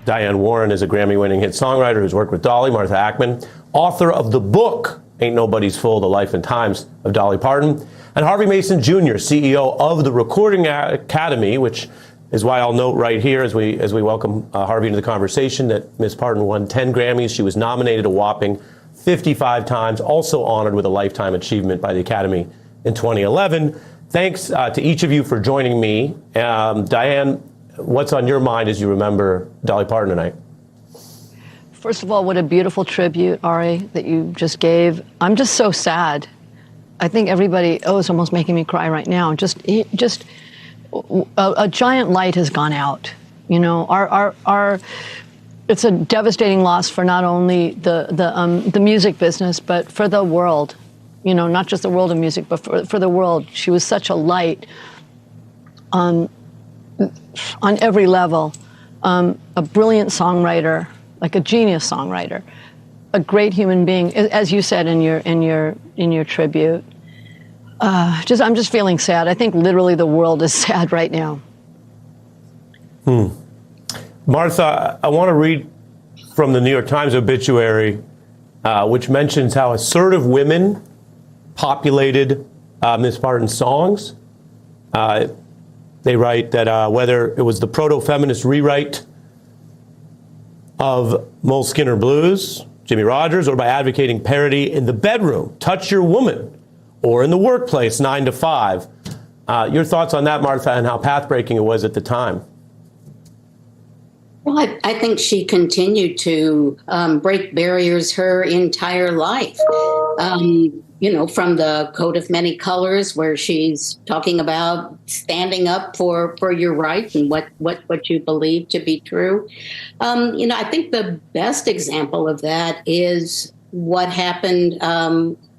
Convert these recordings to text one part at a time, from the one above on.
Diane Warren is a Grammy-winning hit songwriter who's worked with Dolly, Martha Ackman, author of the book, Ain't Nobody's Fool, The Life and Times of Dolly Parton, and Harvey Mason Jr., CEO of the Recording Academy, which is why I'll note right here as we welcome Harvey into the conversation that Miss Parton won 10 Grammys. She was nominated a whopping 55 times, also honored with a Lifetime Achievement by the Academy in 2011. Thanks to each of you for joining me. Diane, what's on your mind as you remember Dolly Parton tonight? First of all, what a beautiful tribute, Ari, that you just gave. I'm just so sad. I think everybody, it's almost making me cry right now. Just a giant light has gone out. You know, it's a devastating loss for not only the music business, but for the world. You know, not just the world of music, but for the world. She was such a light on every level. A brilliant songwriter, like a genius songwriter, a great human being, as you said in your tribute. I'm just feeling sad. I think literally the world is sad right now. Martha, I want to read from the New York Times obituary, which mentions how assertive women populated Miss Parton's songs. They write that whether it was the proto-feminist rewrite of Moleskine Blues, Jimmy Rogers, or by advocating parody in the bedroom, Touch Your Woman, or in the workplace, 9 to 5. Your thoughts on that, Martha, and how path-breaking it was at the time? Well, I think she continued to break barriers her entire life. You know, from the Coat of Many Colors, where she's talking about standing up for your rights and what you believe to be true. You know, I think the best example of that is what happened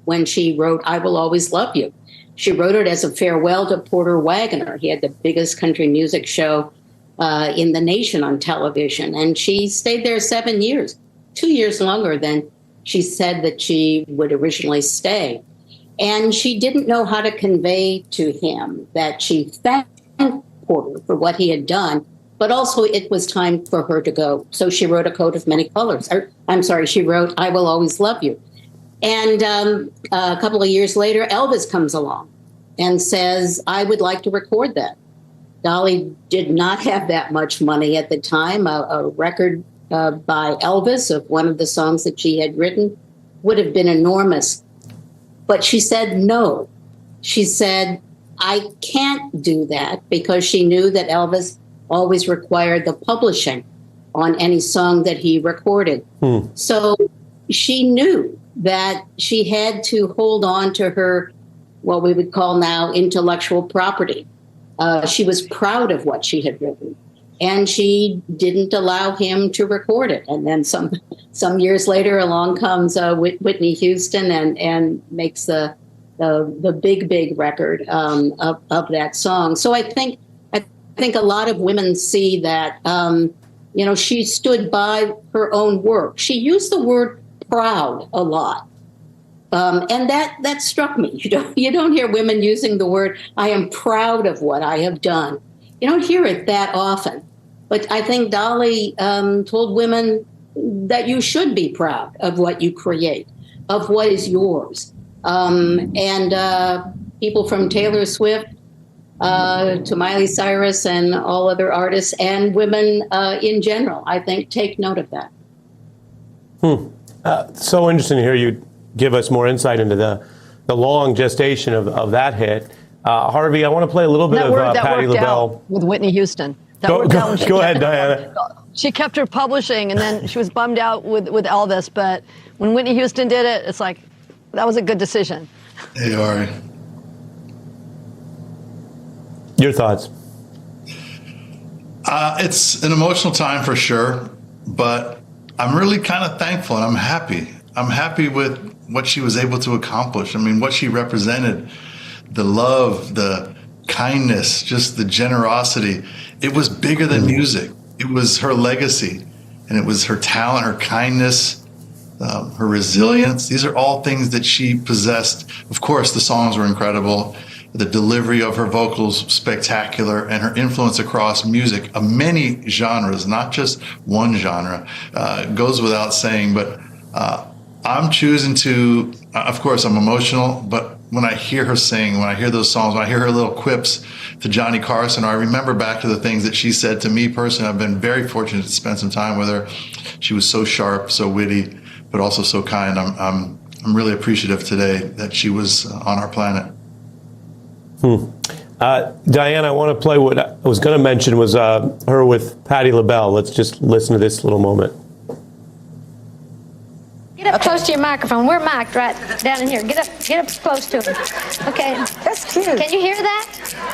when she wrote I Will Always Love You. She wrote it as a farewell to Porter Wagoner. He had the biggest country music show in the nation on television. And she stayed there 7 years, 2 years longer than she said that she would originally stay. And she didn't know how to convey to him that she thanked Porter for what he had done, but also it was time for her to go. So she wrote A Coat of Many Colors. She wrote I Will Always Love You. And a couple of years later, Elvis comes along and says, I would like to record that. Dolly did not have that much money at the time. A record by Elvis of one of the songs that she had written would have been enormous. But she said no. She said, I can't do that, because she knew that Elvis always required the publishing on any song that he recorded. So she knew that she had to hold on to her, what we would call now, intellectual property. She was proud of what she had written, and she didn't allow him to record it. And then some years later, along comes Whitney Houston and makes the big record of that song. So I think a lot of women see that you know, she stood by her own work. She used the word proud a lot. And that struck me. You don't hear women using the word, I am proud of what I have done. You don't hear it that often. But I think Dolly told women that you should be proud of what you create, of what is yours. And people from Taylor Swift to Miley Cyrus and all other artists and women in general, I think, take note of that. So interesting to hear you give us more insight into the long gestation of that hit. Harvey, I want to play a little bit of Patti LaBelle. With Whitney Houston. Go ahead, Diana. She kept her publishing, and then she was bummed out with Elvis. But when Whitney Houston did it, it's like, that was a good decision. Hey, Ari. Your thoughts? It's an emotional time for sure, but I'm really kind of thankful and I'm happy. I'm happy with what she was able to accomplish. I mean, what she represented, the love, the kindness, just the generosity. It was bigger than music. It was her legacy, and it was her talent, her kindness, her resilience. These are all things that she possessed. Of course, the songs were incredible. The delivery of her vocals spectacular, and her influence across music of many genres, not just one genre, goes without saying. But I'm choosing to, of course, I'm emotional, but when I hear her sing, when I hear those songs, when I hear her little quips to Johnny Carson, or I remember back to the things that she said to me personally. I've been very fortunate to spend some time with her. She was so sharp, so witty, but also so kind. I'm really appreciative today that she was on our planet. Diane, I want to play what I was going to mention was her with Patti LaBelle. Let's just listen to this little moment. Get up close to your microphone. We're mic'd right down in here. Get up close to it. Okay. That's cute. Can you hear that?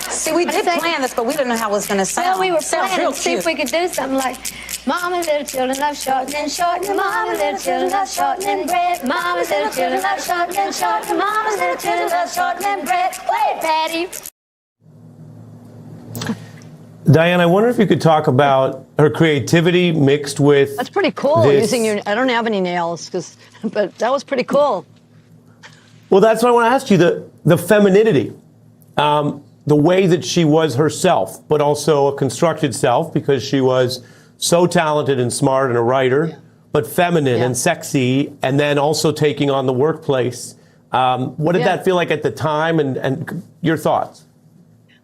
See, we did plan this, but we didn't know how it was going to sound. Well, we were Sounds planning real to see if cute. we could do something like, Mama, little children love shortening, shortening. Mama, little children love shortening bread. Mama, little children love shortening, shortening. Mama, little children love shortening bread. Play it, Patty. Diane, I wonder if you could talk about her creativity mixed with. That's pretty cool. this- Using your, I don't have any nails, but that was pretty cool. Well, that's what I want to ask you, the femininity, the way that she was herself, but also a constructed self, because she was so talented and smart and a writer, but feminine Yeah. and sexy, and then also taking on the workplace. What did Yeah. that feel like at the time, and your thoughts?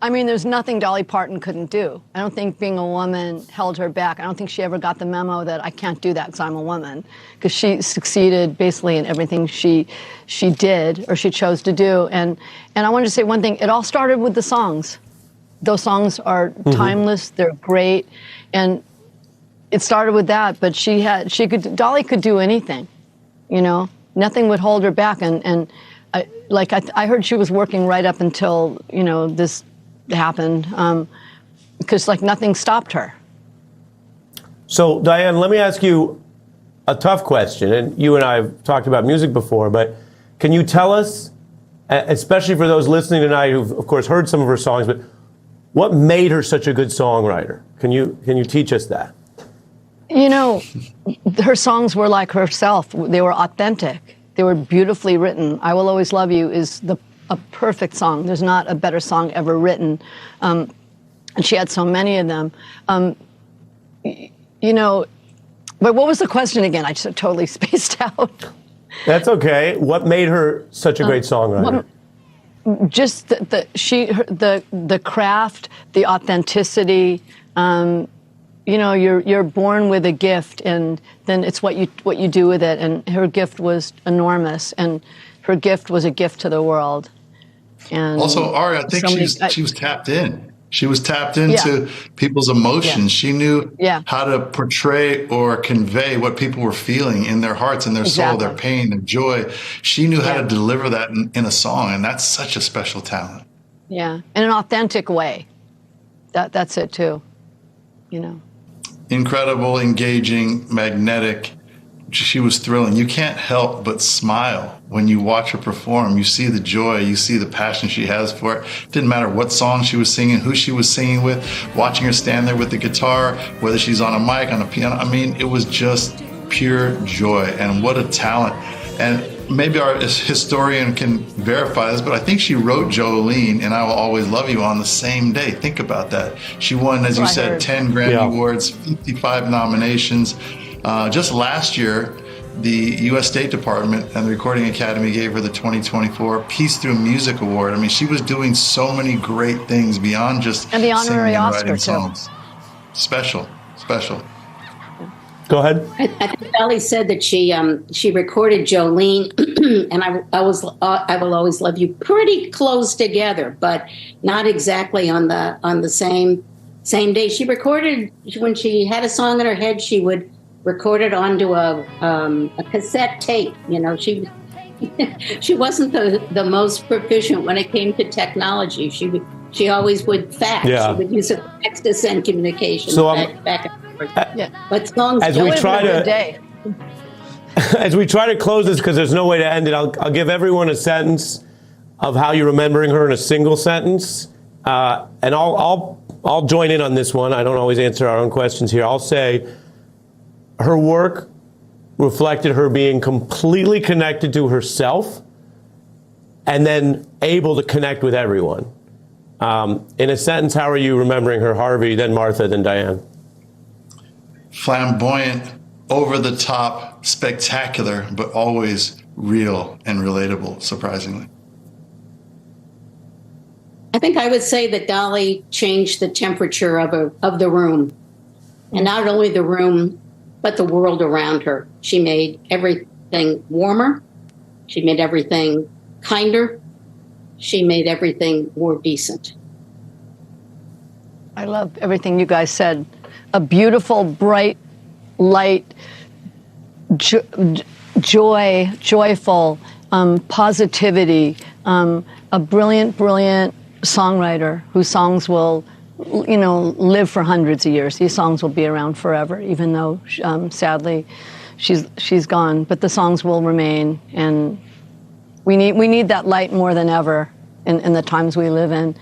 I mean, there's nothing Dolly Parton couldn't do. I don't think being a woman held her back. I don't think she ever got the memo that I can't do that because I'm a woman. Because she succeeded basically in everything she did or she chose to do. And I wanted to say one thing. It all started with the songs. Those songs are timeless. They're great, and it started with that. But Dolly could do anything. You know, nothing would hold her back. And I heard she was working right up until this happened, because nothing stopped her. So, Diane, let me ask you a tough question. And you and I have talked about music before, but can you tell us, especially for those listening tonight who've, of course, heard some of her songs, but what made her such a good songwriter? Can you teach us that? You know, her songs were like herself. They were authentic. They were beautifully written. I Will Always Love You is a perfect song. There's not a better song ever written. And she had so many of them. But what was the question again? I just totally spaced out. That's okay. What made her such a great songwriter? Just the craft, the authenticity. You're born with a gift, and then it's what you do with it. And her gift was enormous, and her gift was a gift to the world. And Also, Ari, I think she was tapped in. She was tapped into people's emotions. Yeah. She knew Yeah. how to portray or convey what people were feeling in their hearts and their soul, Exactly. their pain, their joy. She knew how Yeah. to deliver that in a song, and that's such a special talent. Yeah, in an authentic way. That's it too. Incredible, engaging, magnetic. She was thrilling. You can't help but smile when you watch her perform. You see the joy, you see the passion she has for it. Didn't matter what song she was singing, who she was singing with, watching her stand there with the guitar, whether she's on a mic, on a piano. I mean, it was just pure joy, and what a talent. And maybe our historian can verify this, but I think she wrote Jolene and I Will Always Love You on the same day. Think about that. She won, as you I said, heard. 10 Grammy Yeah. Awards, 55 nominations. Just last year, the U.S. State Department and the Recording Academy gave her the 2024 Peace Through Music Award. I mean, she was doing so many great things beyond just And the singing honorary and Oscar, writing too. songs. Special. Go ahead. I think Dolly said that she recorded Jolene and I Will Always Love You pretty close together, but not exactly on the same day. She recorded, when she had a song in her head, she would record it onto a cassette tape. She wasn't the most proficient when it came to technology. She always would fax. Yeah. She would use a fax to send communications So, back and forth. Yeah. But songs As don't we It try was a to- good day. As we try to close this, because there's no way to end it, I'll give everyone a sentence of how you're remembering her in a single sentence, and I'll join in on this one. I don't always answer our own questions here. I'll say her work reflected her being completely connected to herself and then able to connect with everyone. In a sentence, how are you remembering her? Harvey, then Martha, then Diane. Flamboyant, over the top, spectacular, but always real and relatable, surprisingly. I think I would say that Dolly changed the temperature of the room. And not only the room, but the world around her. She made everything warmer. She made everything kinder. She made everything more decent. I love everything you guys said. A beautiful, bright, light, joyful, positivity, a brilliant, brilliant songwriter whose songs will, live for hundreds of years. These songs will be around forever, even though, sadly, she's gone. But the songs will remain, and we need that light more than ever in the times we live in.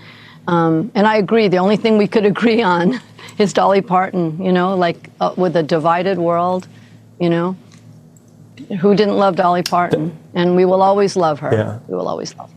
And I agree. The only thing we could agree on is Dolly Parton. With a divided world, who didn't love Dolly Parton? And we will always love her. Yeah. We will always love her.